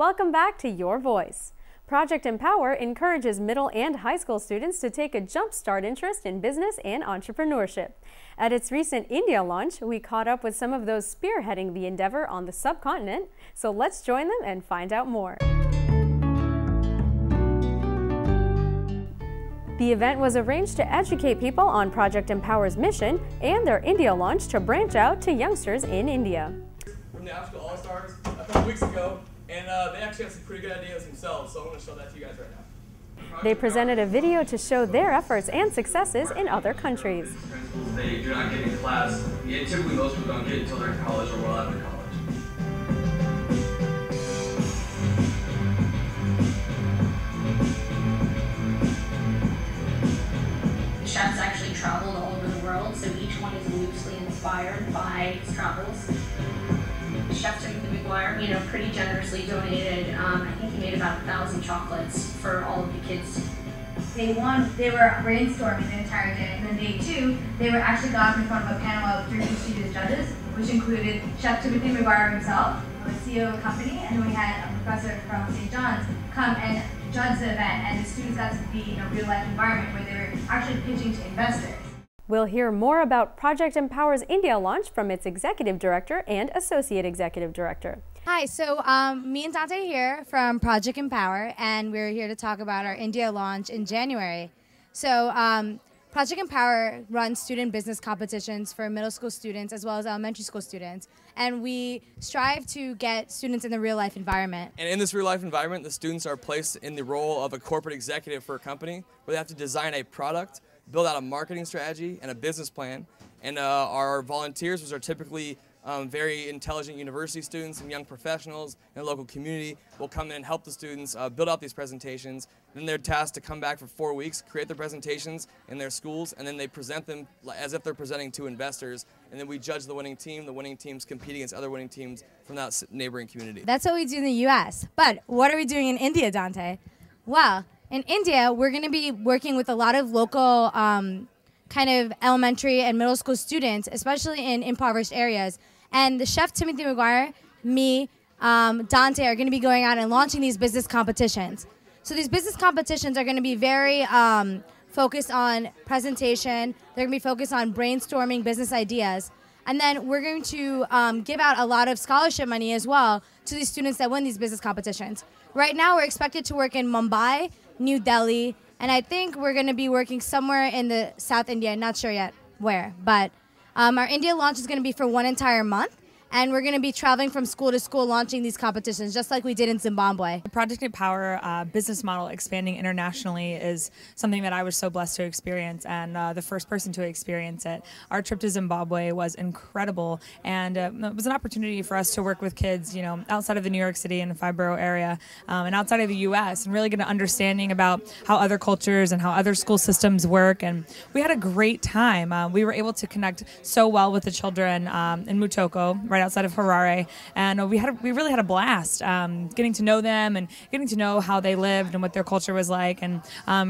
Welcome back to Your Voice. Project Empower encourages middle and high school students to take a jumpstart interest in business and entrepreneurship. At its recent India launch, we caught up with some of those spearheading the endeavor on the subcontinent, so let's join them and find out more. The event was arranged to educate people on Project Empower's mission and their India launch to branch out to youngsters in India. From the Africa All-Stars a couple weeks ago, and they actually have some pretty good ideas themselves, so I'm going to show that to you guys right now. They presented a video to show their efforts and successes in other countries. Principles they do not get in class, and typically most people don't get until they're in college or well after college. Chefs actually traveled all over the world, so each one is loosely inspired by his travels. Chef Timothy McGuire, pretty generously donated, I think he made about 1,000 chocolates for all of the kids. Day one, they were brainstorming the entire day, and then day two, they were actually got in front of a panel of 3 prestigious judges, which included Chef Timothy McGuire himself, the CEO of the company, and then we had a professor from St. John's come and judge the event, and the students got to be in a real-life environment where they were actually pitching to investors. We'll hear more about Project Empower's India launch from its Executive Director and Associate Executive Director. Hi, so me and Dante here from Project Empower, and we're here to talk about our India launch in January. So Project Empower runs student business competitions for middle school students as well as elementary school students, and we strive to get students in the real-life environment. And in this real-life environment, the students are placed in the role of a corporate executive for a company where they have to design a product, build out a marketing strategy and a business plan. And our volunteers, which are typically very intelligent university students and young professionals in the local community, will come in and help the students build out these presentations. Then they're tasked to come back for 4 weeks, create their presentations in their schools, and then they present them as if they're presenting to investors. And then we judge the winning team. The winning teams compete against other winning teams from that neighboring community. That's what we do in the U.S. But what are we doing in India, Dante? Well, in India, we're going to be working with a lot of local kind of elementary and middle school students, especially in impoverished areas. And the Chef Timothy McGuire, me, Dante are going to be going out and launching these business competitions. So these business competitions are going to be very focused on presentation. They're going to be focused on brainstorming business ideas. And then we're going to give out a lot of scholarship money as well to these students that win these business competitions. Right now, we're expected to work in Mumbai, New Delhi, and I think we're going to be working somewhere in the South India, not sure yet where. But our India launch is going to be for 1 entire month. And we're going to be traveling from school to school launching these competitions, just like we did in Zimbabwe. Project Empower business model expanding internationally is something that I was so blessed to experience, and the first person to experience it. Our trip to Zimbabwe was incredible, and it was an opportunity for us to work with kids, outside of the New York City and the 5-borough area, and outside of the U.S., and really get an understanding about how other cultures and how other school systems work. And we had a great time. We were able to connect so well with the children in Mutoko, right outside of Harare, and we really had a blast getting to know them and getting to know how they lived and what their culture was like, and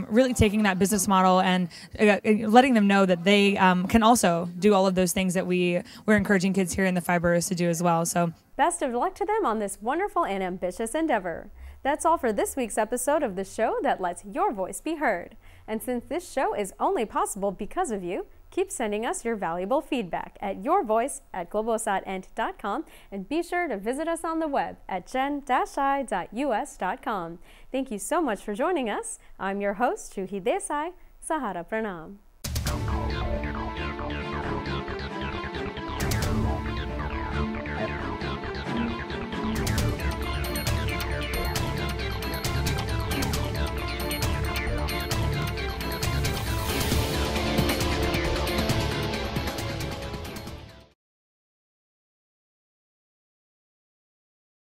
really taking that business model and letting them know that they can also do all of those things that we're encouraging kids here in the 5 boroughs to do as well. So best of luck to them on this wonderful and ambitious endeavor. That's all for this week's episode of the show that lets your voice be heard. And since this show is only possible because of you, keep sending us your valuable feedback at yourvoice@globosatint.com, and be sure to visit us on the web at gen-i.us.com. Thank you so much for joining us. I'm your host, Shuhi Desai. Sahara Pranam.